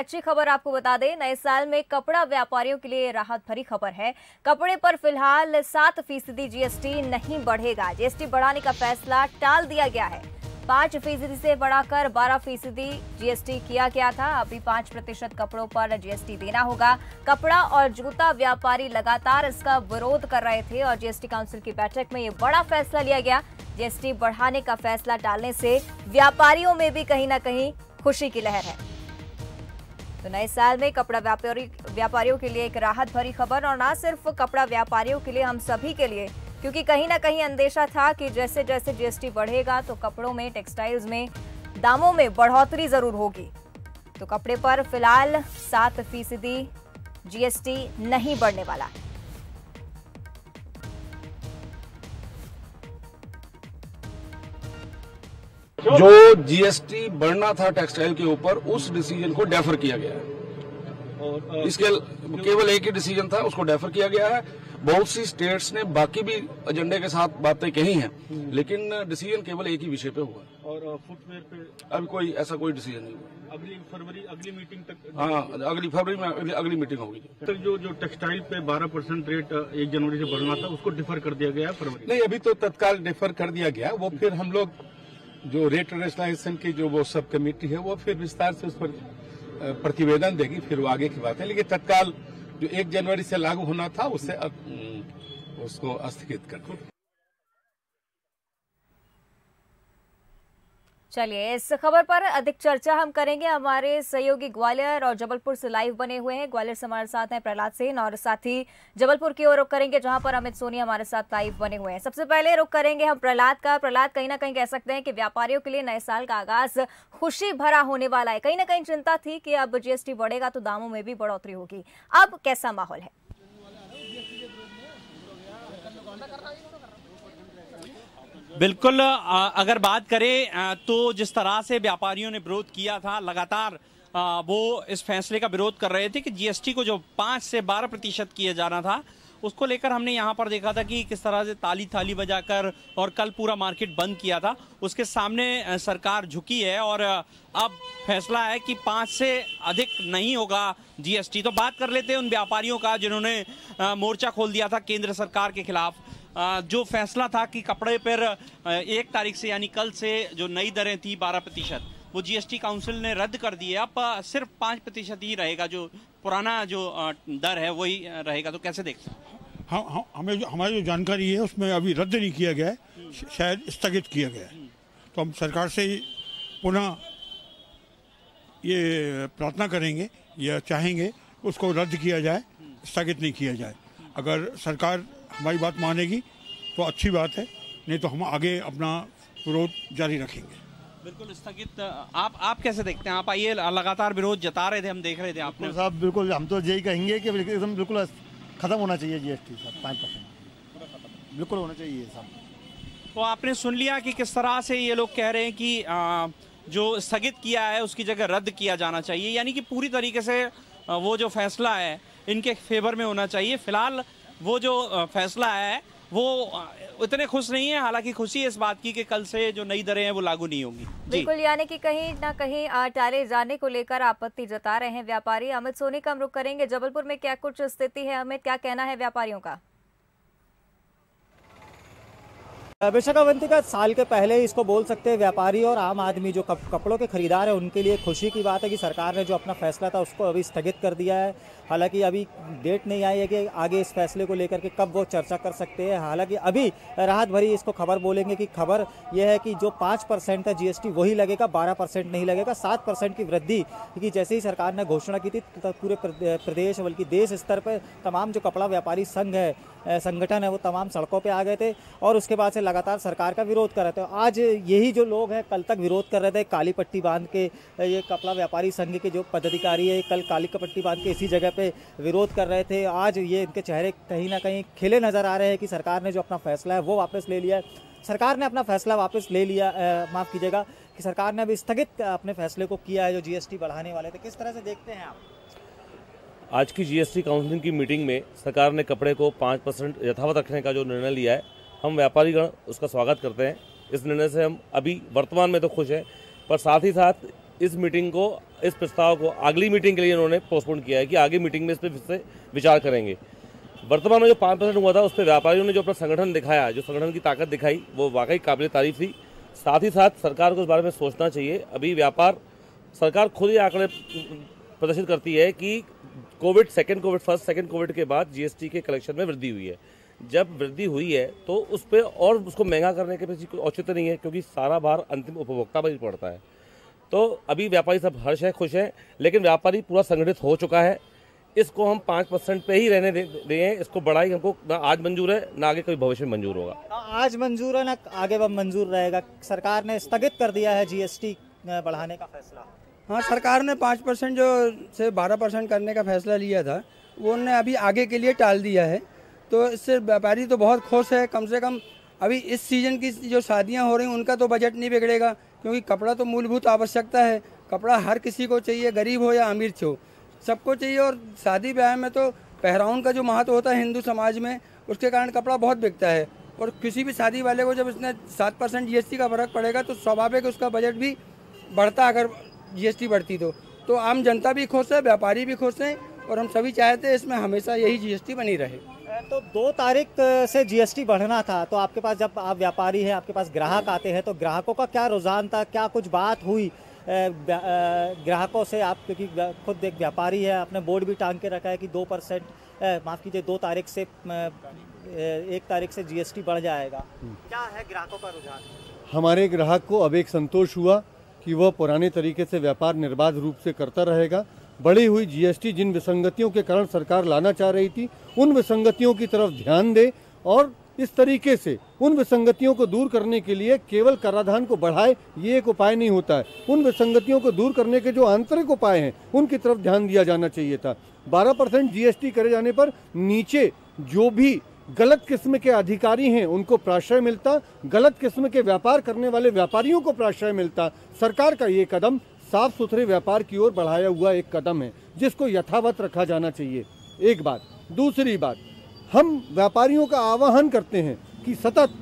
अच्छी खबर आपको बता दें, नए साल में कपड़ा व्यापारियों के लिए राहत भरी खबर है। कपड़े पर फिलहाल 7% जीएसटी नहीं बढ़ेगा। जीएसटी बढ़ाने का फैसला टाल दिया गया है। 5% से बढ़ाकर 12% जीएसटी किया गया था। अभी 5% कपड़ों पर जीएसटी देना होगा। कपड़ा और जूता व्यापारी लगातार इसका विरोध कर रहे थे और जीएसटी काउंसिल की बैठक में ये बड़ा फैसला लिया गया। जीएसटी बढ़ाने का फैसला टालने से व्यापारियों में भी कहीं ना कहीं खुशी की लहर है। तो नए साल में कपड़ा व्यापारियों के लिए एक राहत भरी खबर, और ना सिर्फ कपड़ा व्यापारियों के लिए, हम सभी के लिए, क्योंकि कहीं ना कहीं अंदेशा था कि जैसे जैसे जीएसटी बढ़ेगा तो कपड़ों में, टेक्सटाइल्स में दामों में बढ़ोतरी जरूर होगी। तो कपड़े पर फिलहाल 7% जीएसटी नहीं बढ़ने वाला। जो जीएसटी बढ़ना था टेक्सटाइल के ऊपर, उस डिसीजन को डेफर किया गया है और इसके केवल एक ही डिसीजन था, उसको डेफर किया गया है। बहुत सी स्टेट्स ने बाकी भी एजेंडे के साथ बातें कही हैं, लेकिन डिसीजन केवल एक ही विषय पे हुआ है। और फुटवेयर पे अभी कोई ऐसा कोई डिसीजन नहीं हुआ। अगली फरवरी अगली मीटिंग तक, हाँ, अगली फरवरी में अगली मीटिंग होगी। तो जो टेक्सटाइल पे 12% रेट 1 जनवरी से बढ़ना था, उसको डिफर कर दिया गया है फरवरी। नहीं, अभी तो तत्काल डिफर कर दिया गया। वो फिर हम लोग जो रेट रेशनलाइजेशन की जो वो सब कमेटी है, वो फिर विस्तार से उस पर प्रतिवेदन देगी, फिर वो आगे की बात है। लेकिन तत्काल जो 1 जनवरी से लागू होना था, उससे उसको स्थगित कर दिया। चलिए, इस खबर पर अधिक चर्चा हम करेंगे। हमारे सहयोगी ग्वालियर और जबलपुर से लाइव बने हुए हैं। ग्वालियर से हमारे साथ हैं प्रहलाद सेन, और साथ ही जबलपुर की ओर रुख करेंगे जहां पर अमित सोनी हमारे साथ लाइव बने हुए हैं। सबसे पहले रुख करेंगे हम प्रहलाद का। प्रहलाद, कहीं ना कहीं कह सकते हैं कि व्यापारियों के लिए नए साल का आगाज खुशी भरा होने वाला है। कहीं ना कहीं चिंता थी कि अब जीएसटी बढ़ेगा तो दामों में भी बढ़ोतरी होगी। अब कैसा माहौल है? बिल्कुल, अगर बात करें तो जिस तरह से व्यापारियों ने विरोध किया था, लगातार वो इस फैसले का विरोध कर रहे थे कि जीएसटी को जो 5 से 12% किया जाना था, उसको लेकर हमने यहाँ पर देखा था कि किस तरह से ताली थाली बजाकर, और कल पूरा मार्केट बंद किया था। उसके सामने सरकार झुकी है और अब फैसला है कि 5 से अधिक नहीं होगा जीएसटी। तो बात कर लेते हैं उन व्यापारियों का जिन्होंने मोर्चा खोल दिया था केंद्र सरकार के खिलाफ। जो फैसला था कि कपड़े पर 1 तारीख से, यानी कल से, जो नई दरें थी 12%, वो जीएसटी काउंसिल ने रद्द कर दी है। अब सिर्फ 5% ही रहेगा, जो पुराना जो दर है वही रहेगा। तो कैसे देखते हैं? हाँ, हमारी जो जानकारी है उसमें अभी रद्द नहीं किया गया है, शायद स्थगित किया गया है। तो हम सरकार से पुनः ये प्रार्थना करेंगे या चाहेंगे उसको रद्द किया जाए, स्थगित नहीं किया जाए। अगर सरकार हमारी बात मानेगी तो अच्छी बात है, नहीं तो हम आगे अपना विरोध जारी रखेंगे। बिल्कुल स्थगित। आप कैसे देखते हैं? आप आइए, लगातार विरोध जता रहे थे, हम देख रहे थे आपने। साहब बिल्कुल, हम तो यही कहेंगे कि एकदम बिल्कुल खत्म होना चाहिए जीएसटी साहब। 5% बिल्कुल होना चाहिए साहब। तो आपने सुन लिया कि किस तरह से ये लोग कह रहे हैं कि जो स्थगित किया है उसकी जगह रद्द किया जाना चाहिए, यानी कि पूरी तरीके से वो जो फैसला है इनके फेवर में होना चाहिए। फिलहाल वो जो फैसला है वो इतने खुश नहीं है, हालांकि खुशी है इस बात की कि कल से जो नई दरें हैं वो लागू नहीं होंगी। बिल्कुल, यानी कि कहीं ना कहीं टाले जाने को लेकर आपत्ति जता रहे हैं व्यापारी। अमित सोनी का हम रुख करेंगे। जबलपुर में क्या कुछ स्थिति है? अमित, क्या कहना है व्यापारियों का? बेशक अवंतिका, साल के पहले इसको बोल सकते हैं व्यापारी और आम आदमी जो कपड़ों के खरीदार है उनके लिए खुशी की बात है कि सरकार ने जो अपना फैसला था उसको अभी स्थगित कर दिया है। हालांकि अभी डेट नहीं आई है कि आगे इस फैसले को लेकर के कब वो चर्चा कर सकते हैं। हालांकि अभी राहत भरी इसको खबर बोलेंगे कि खबर यह है कि जो 5% है जीएसटी वही लगेगा, 12% नहीं लगेगा। 7% की वृद्धि की जैसे ही सरकार ने घोषणा की थी तो पूरे प्रदेश बल्कि देश स्तर पर तमाम जो कपड़ा व्यापारी संघ है, संगठन है, वो तमाम सड़कों पर आ गए थे और उसके बाद से लगातार सरकार का विरोध कर रहे थे। आज यही जो लोग हैं कल तक विरोध कर रहे थे, काली पट्टी बांध के, ये कपड़ा व्यापारी संघ के जो पदाधिकारी है कल काली पट्टी बांध के इसी जगह पे विरोध कर रहे थे। आज ये इनके चेहरे कहीं ना कहीं खिले नजर आ रहे हैं कि सरकार ने जो अपना फैसला है वो वापस ले लिया है। सरकार ने अपना फैसला वापस ले लिया, माफ़ कीजिएगा, कि सरकार ने अभी स्थगित अपने फैसले को किया है जो जीएसटी बढ़ाने वाले थे। किस तरह से देखते हैं आप? आज की जीएसटी काउंसिल की मीटिंग में सरकार ने कपड़े को 5% यथावत रखने का जो निर्णय लिया है, हम व्यापारीगण उसका स्वागत करते हैं। इस निर्णय से हम अभी वर्तमान में तो खुश हैं, पर साथ ही साथ इस मीटिंग को, इस प्रस्ताव को अगली मीटिंग के लिए इन्होंने पोस्टपोन किया है कि आगे मीटिंग में इस पर फिर से विचार करेंगे। वर्तमान में जो 5% हुआ था उस पर व्यापारियों ने जो अपना संगठन दिखाया, जो संगठन की ताकत दिखाई, वो वाकई काबिल तारीफ थी। साथ ही साथ सरकार को इस बारे में सोचना चाहिए। अभी व्यापार, सरकार खुद ही आंकड़े प्रदर्शित करती है कि Covid, second Covid, first second Covid के बाद जीएसटी के कलेक्शन में वृद्धि हुई है। जब वृद्धि हुई है तो उस पर और उसको महंगा करने के पीछे कोई औचित्य नहीं है, क्योंकि सारा भार अंतिम उपभोक्ता पर ही पड़ता है। तो अभी व्यापारी सब हर्ष है, खुश है, लेकिन व्यापारी पूरा संगठित हो चुका है। इसको हम 5% पे ही रहने दें, इसको बढ़ाई हमको ना आज मंजूर है, ना आगे कोई भविष्य में मंजूर होगा। आज मंजूर है ना आगे मंजूर रहेगा। सरकार ने स्थगित कर दिया है जीएसटी बढ़ाने का फैसला। हाँ, सरकार ने 5% जो से 12% करने का फैसला लिया था वो उन्होंने अभी आगे के लिए टाल दिया है। तो इससे व्यापारी तो बहुत खुश है। कम से कम अभी इस सीजन की जो शादियां हो रही हैं उनका तो बजट नहीं बिगड़ेगा, क्योंकि कपड़ा तो मूलभूत आवश्यकता है। कपड़ा हर किसी को चाहिए, गरीब हो या अमीर हो, सबको चाहिए। और शादी ब्याह में तो पहराउन का जो महत्व होता है हिंदू समाज में, उसके कारण कपड़ा बहुत बिकता है। और किसी भी शादी वाले को जब इसने 7% जीएसटी का फर्क पड़ेगा तो स्वाभाविक उसका बजट भी बढ़ता, अगर जीएसटी बढ़ती तो आम जनता भी खुश है, व्यापारी भी खुश हैं, और हम सभी चाहते हैं इसमें हमेशा यही जीएसटी बनी रहे। तो 2 तारीख से जीएसटी बढ़ना था, तो आपके पास, जब आप व्यापारी हैं, आपके पास ग्राहक आते हैं, तो ग्राहकों का क्या रुझान था, क्या कुछ बात हुई ग्राहकों से? आप क्योंकि खुद एक व्यापारी है, आपने बोर्ड भी टांग के रखा है कि 2% माफ़ कीजिए 2 तारीख से 1 तारीख से जीएसटी बढ़ जाएगा। क्या है ग्राहकों का रुझान? हमारे ग्राहक को अब एक संतोष हुआ कि वह पुराने तरीके से व्यापार निर्बाध रूप से करता रहेगा। बढ़ी हुई जीएसटी जिन विसंगतियों के कारण सरकार लाना चाह रही थी, उन विसंगतियों की तरफ ध्यान दे और इस तरीके से उन विसंगतियों को दूर करने के लिए केवल कराधान को बढ़ाए, ये एक उपाय नहीं होता है। उन विसंगतियों को दूर करने के जो आंतरिक उपाय हैं उनकी तरफ ध्यान दिया जाना चाहिए था। 12% जीएसटी करे जाने पर नीचे जो भी गलत किस्म के अधिकारी हैं उनको प्राश्रय मिलता, गलत किस्म के व्यापार करने वाले व्यापारियों को प्राश्रय मिलता। सरकार का ये कदम साफ सुथरे व्यापार की ओर बढ़ाया हुआ एक कदम है, जिसको यथावत रखा जाना चाहिए। एक बात। दूसरी बात, हम व्यापारियों का आह्वान करते हैं कि सतत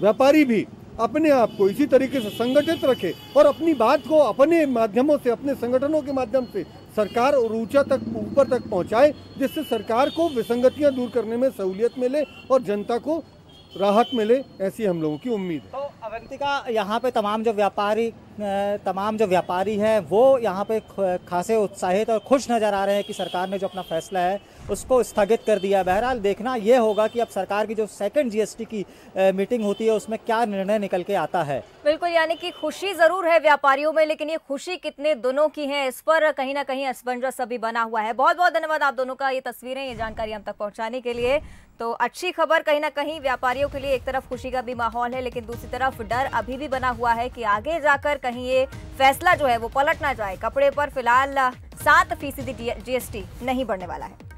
व्यापारी भी अपने आप को इसी तरीके से संगठित रखे और अपनी बात को अपने माध्यमों से, अपने संगठनों के माध्यम से सरकार और ऊपर तक पहुंचाए, जिससे सरकार को विसंगतियां दूर करने में सहूलियत मिले और जनता को राहत मिले, ऐसी हम लोगों की उम्मीद है। तो अवंतिका, यहाँ पे तमाम जो व्यापारी हैं वो यहाँ पे खासे उत्साहित और खुश नज़र आ रहे हैं कि सरकार ने जो अपना फैसला है उसको स्थगित कर दिया। बहरहाल देखना ये होगा कि अब सरकार की जो सेकंड जीएसटी की मीटिंग होती है उसमें क्या निर्णय निकल के आता है। बिल्कुल, यानी कि खुशी जरूर है व्यापारियों में, लेकिन ये खुशी कितने दिनों की है, इस पर कहीं ना कहीं असमंजस अभी बना हुआ है। बहुत बहुत धन्यवाद आप दोनों का, ये तस्वीरें, ये जानकारी हम तक पहुंचाने के लिए। तो अच्छी खबर कहीं ना कहीं व्यापारियों के लिए, एक तरफ खुशी का भी माहौल है, लेकिन दूसरी तरफ डर अभी भी बना हुआ है कि आगे जाकर कहीं ये फैसला जो है वो पलट ना जाए। कपड़े पर फिलहाल 7% जीएसटी नहीं बढ़ने वाला है।